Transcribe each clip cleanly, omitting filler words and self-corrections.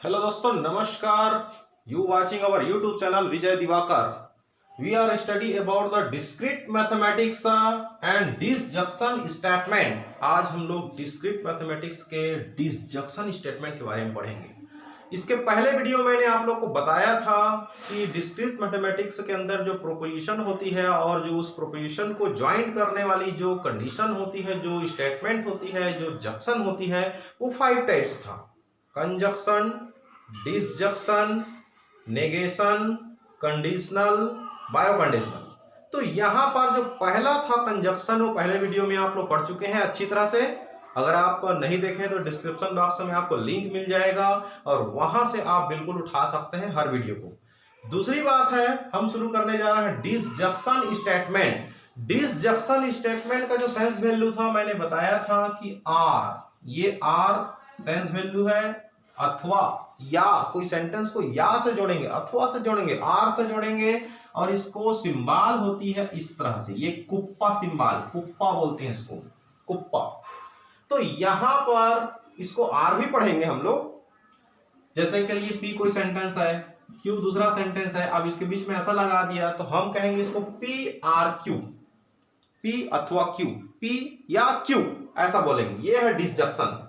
Hello दोस्तों, नमस्कार। You watching our YouTube channel Vijay Diwakar. We are study about the discrete mathematics and disjunction statement. आज हम लोग discrete mathematics के डिसजंक्शन स्टेटमेंट के बारे में पढ़ेंगे। इसके पहले वीडियो मैंने आप लोग को बताया था कि डिस्क्रीट मैथमेटिक्स के अंदर जो प्रोपोजिशन होती है और जो उस प्रोपोजिशन को ज्वाइन करने वाली जो कंडीशन होती है, जो स्टेटमेंट होती है, जो जंक्शन होती है, वो 5 टाइप्स था: कंजक्शन, डिसजंक्शन, नेगेशन, कंडीशनल, बायोकंडीशनल। तो यहां पर जो पहला था कंजक्शन, वो पहले वीडियो में आप लोग पढ़ चुके हैं अच्छी तरह से। अगर आप नहीं देखें तो डिस्क्रिप्शन बॉक्स में आपको लिंक मिल जाएगा और वहां से आप बिल्कुल उठा सकते हैं हर वीडियो को। दूसरी बात है, हम शुरू करने जा रहे हैं डिसजंक्शन स्टेटमेंट। डिसजंक्शन स्टेटमेंट का जो सेंस वैल्यू था, मैंने बताया था कि आर, ये आर सेंस वैल्यू है, अथवा या कोई सेंटेंस को या से जोड़ेंगे, अथवा से जोड़ेंगे, आर से जोड़ेंगे, और इसको सिंबल होती है इस तरह से, ये कुप्पा सिंबल, कुप्पा बोलते हैं इसको, कुप्पा। तो यहां पर इसको आर भी पढ़ेंगे हम लोग। जैसे कि ये पी कोई सेंटेंस है, क्यू दूसरा सेंटेंस है, अब इसके बीच में ऐसा लगा दिया तो हम कहेंगे इसको पी आर क्यू, पी अथवा क्यू, पी या क्यू ऐसा बोलेंगे। ये है डिसजंक्शन।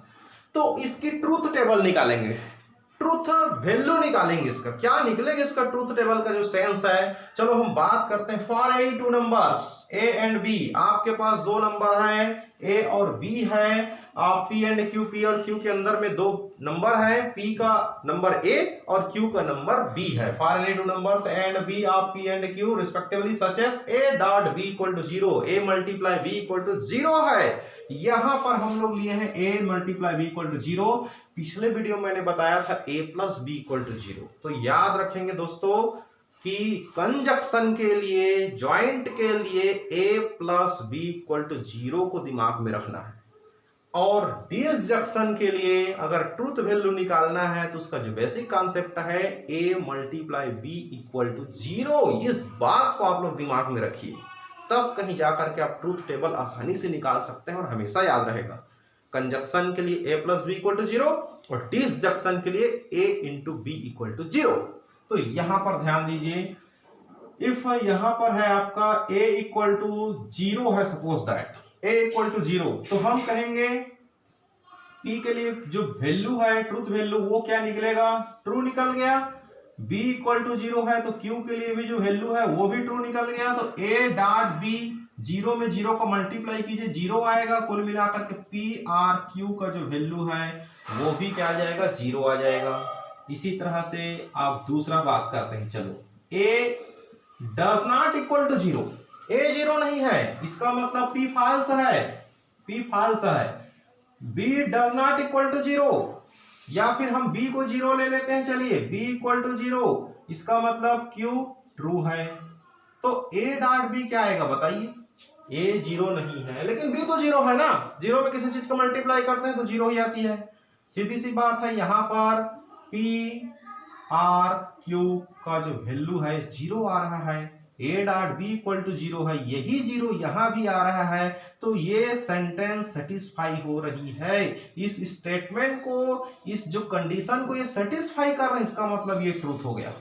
तो इसकी ट्रूथ टेबल निकालेंगे, ट्रूथ वैल्यू निकालेंगे। इसका क्या निकलेगा, इसका ट्रूथ टेबल का जो सेंस है। चलो हम बात करते हैं। For any two numbers a and b, आपके पास दो नंबर है, ए और बी है। आप पी एंड क्यू, पी और क्यू के अंदर में दो नंबर है, पी का नंबर ए और क्यू का नंबर बी है। For any two numbers a and b of p and q respectively such as a dot b equal to 0, a multiply b equal to 0 है। यहां पर हम लोग लिए हैं a multiply b equal to 0। पिछले video मैंने बताया था a plus b equal to 0। तो याद रखेंगे दोस्तों कि कंजक्शन के लिए, ज्वाइंट के लिए ए प्लस बी इक्वल टू 0 को दिमाग में रखना है। और डिसजंक्शन के लिए अगर ट्रूथ वैल्यू निकालना है तो उसका जो बेसिक कॉन्सेप्ट है ए मल्टीप्लाई बी इक्वल टू 0, इस बात को आप लोग दिमाग में रखिए, तब कहीं जाकर के आप ट्रूथ टेबल आसानी से निकाल सकते हैं और हमेशा याद रहेगा। कंजक्शन के लिए ए प्लस बी इक्वल टू 0 और डिसजंक्शन के लिए ए इंटू बी इक्वल टू 0। तो यहां पर ध्यान दीजिए, इफ यहां पर है आपका a इक्वल टू 0 है, suppose that a equal to 0, तो हम कहेंगे p के लिए जो वैल्यू है, ट्रूथ वैल्यू, वो क्या निकलेगा, ट्रू निकल गया। b इक्वल टू 0 है तो q के लिए भी जो वैल्यू है वो भी ट्रू निकल गया। तो a डॉट b, 0 में 0 को मल्टीप्लाई कीजिए, 0 आएगा। कुल मिलाकर के p आर q का जो वैल्यू है वो भी क्या आ जाएगा, 0 आ जाएगा। इसी तरह से आप दूसरा बात करते हैं। चलो a does not equal to 0, a 0 नहीं है, इसका मतलब p फाल्स है, p फाल्स है। b does not equal to 0, या फिर हम b को 0 ले लेते हैं। चलिए b इक्वल टू 0, इसका मतलब q ट्रू है। तो a डॉट b क्या आएगा बताइए, a 0 नहीं है लेकिन b तो 0 है ना, 0 में किसी चीज को मल्टीप्लाई करते हैं तो 0 ही आती है। सीधी सी बात है, यहां पर p आर क्यू का जो वैल्यू है 0 आ रहा है, a dot b equal to 0 है, यही 0 यहां भी आ रहा है। तो ये सेंटेंस सेटिस्फाई हो रही है, इस स्टेटमेंट को, इस जो कंडीशन को ये सेटिस्फाई कर रहा है, इसका मतलब ये ट्रूथ हो गया।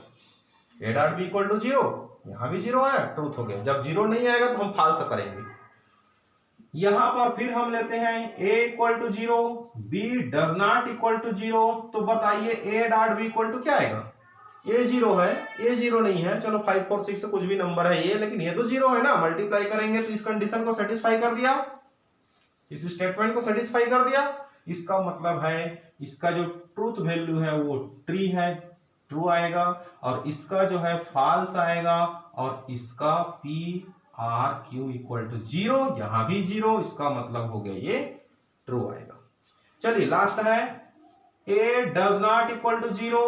A dot b equal to 0, यहां भी 0 आया, ट्रूथ हो गया। जब 0 नहीं आएगा तो हम फाल्स करेंगे। यहां पर फिर हम लेते हैं a equal to 0, b does not equal to 0, तो बताइए a dot b equal to क्या आएगा, a 0 है, a 0 नहीं है। चलो 5 4 6 से कुछ भी नंबर है ये, लेकिन ये तो 0 है ना, मल्टीप्लाई करेंगे तो इस कंडीशन को सेटिस्फाई कर दिया, इस स्टेटमेंट को सेटिस्फाई कर दिया। इसका मतलब है इसका जो ट्रूथ वैल्यू है वो ट्री है, ट्रू आएगा, और इसका जो है फॉल्स आएगा, और इसका p or q equal to 0, यहां भी 0, इसका मतलब हो गया ये ट्रू आएगा। चलिए लास्ट है a does not equal to 0,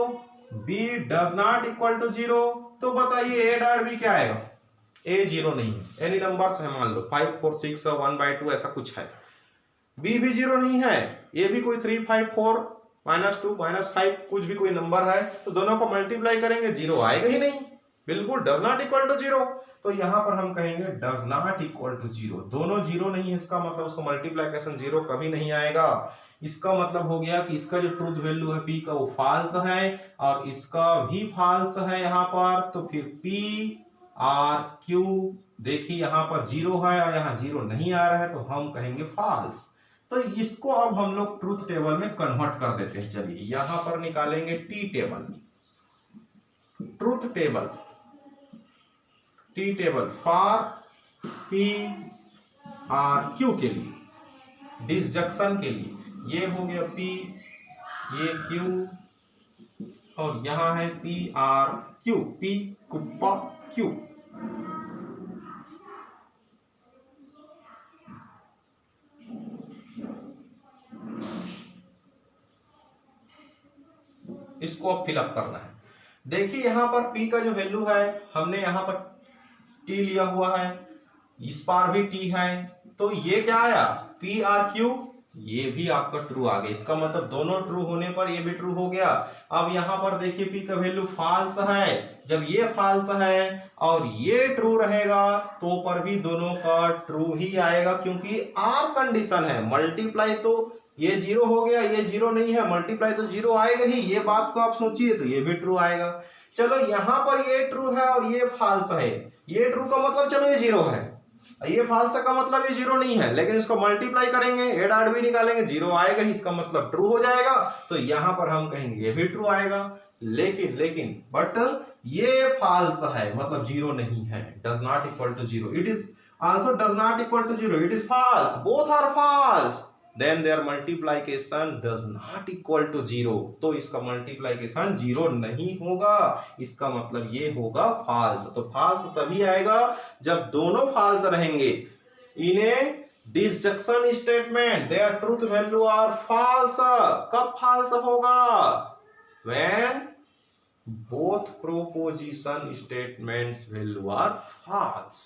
b does not equal to 0, तो बताइए a डॉट b क्या आएगा, a 0 नहीं है, एनी नंबर्स है, मान लो 5 4 6 1/2 ऐसा कुछ है। b भी 0 नहीं है, a भी कोई 3 5 4 -2 -5 कुछ भी कोई नंबर है, तो दोनों को मल्टीप्लाई करेंगे 0 आएगा ही नहीं। बिल्कुल does not equal to zero. तो यहां पर हम कहेंगे does not equal to zero, दोनों जीरो नहीं है, इसका मतलब उसको मल्टीप्लिकेशन जीरो कभी नहीं आएगा। इसका मतलब हो गया कि इसका जो ट्रूथ वैल्यू है पी का वो फॉल्स है और इसका भी फॉल्स है यहाँ पर। तो फिर पी आर क्यू, देखिए यहाँ पर जीरो है और यहाँ जीरो नहीं आ रहा है, तो हम कहेंगे फॉल्स। तो इसको अब हम लोग ट्रूथ टेबल में कन्वर्ट कर देते हैं। चलिए यहां पर निकालेंगे tea table, truth table, tea table for P R Q के लिए, डिसजंक्शन के लिए। ये हो गया पी, ये क्यू और यहां है पी आर क्यू, पी कुप्पा क्यू। इसको अब फिलअप करना है। देखिए यहां पर p का जो वैल्यू है हमने यहां पर t लिया हुआ है, इस पार भी t है, तो ये क्या आया पी आर क्यू, ये भी आपका ट्रू आ गया। इसका मतलब दोनों ट्रू होने पर ये भी ट्रू हो गया। अब यहां पर देखिए p का वैल्यू फॉल्स है, जब ये फॉल्स है और ये ट्रू रहेगा तो पर भी दोनों का ट्रू ही आएगा, क्योंकि आर कंडीशन है। मल्टीप्लाई तो ये जीरो हो गया, ये जीरो नहीं है, मल्टीप्लाई तो जीरो आएगा ही, ये बात को आप सोचिए, तो ये भी ट्रू आएगा। चलो यहां पर ये ट्रू है और ये फॉल्स है, ये ट्रू का मतलब चलो ये जीरो है, ये फॉल्स का मतलब ये जीरो नहीं है, लेकिन इसको मल्टीप्लाई करेंगे, एड आर भी निकालेंगे, जीरो आएगा ही, इसका मतलब ट्रू हो जाएगा। तो यहां पर हम कहेंगे ये भी ट्रू आएगा। लेकिन बट ये फॉल्स है, मतलब जीरो नहीं है, does not equal to zero, it is also does not equal to zero, it is false, both are false, then their multiplication does not equal to zero। तो इसका multiplication zero नहीं होगा, इसका मतलब ये होगा फॉल्स। तो फॉल्स तभी आएगा जब दोनों फॉल्स रहेंगे। In a disjunction statement their truth value are false. कब फॉल्स होगा? when both proposition statements value are false।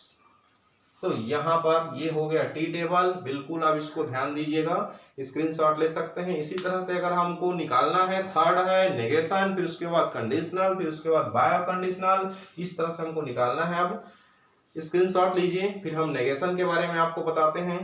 तो यहां पर ये हो गया टी टेबल, बिल्कुल आप इसको ध्यान दीजिएगा, स्क्रीनशॉट ले सकते हैं। इसी तरह से अगर हमको निकालना है, थर्ड है नेगेशन, फिर उसके बाद कंडीशनल, फिर उसके बाद बायो कंडीशनल, इस तरह से हमको निकालना है। अब स्क्रीनशॉट लीजिए, फिर हम नेगेशन के बारे में आपको बताते हैं।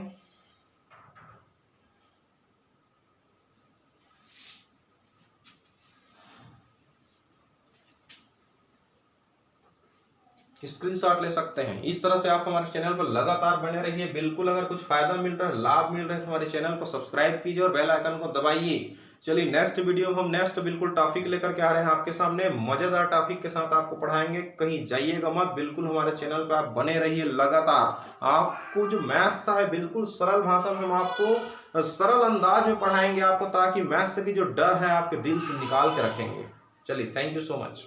स्क्रीनशॉट ले सकते हैं। इस तरह से आप हमारे चैनल पर लगातार बने रहिए। बिल्कुल अगर कुछ फायदा मिल रहा है, लाभ मिल रहा है, तो हमारे चैनल को सब्सक्राइब कीजिए और बेल आइकन को दबाइए। चलिए नेक्स्ट वीडियो में हम नेक्स्ट बिल्कुल टॉपिक लेकर के आ रहे हैं आपके सामने, मजेदार टॉपिक के साथ आपको पढ़ाएंगे। कहीं जाइएगा मत, बिल्कुल हमारे चैनल पर आप बने रहिए लगातार। आपको जो मैथ्स है बिल्कुल सरल भाषा में हम आपको सरल अंदाज में पढ़ाएंगे आपको, ताकि मैथ्स की जो डर है आपके दिल से निकाल के रखेंगे। चलिए, थैंक यू सो मच।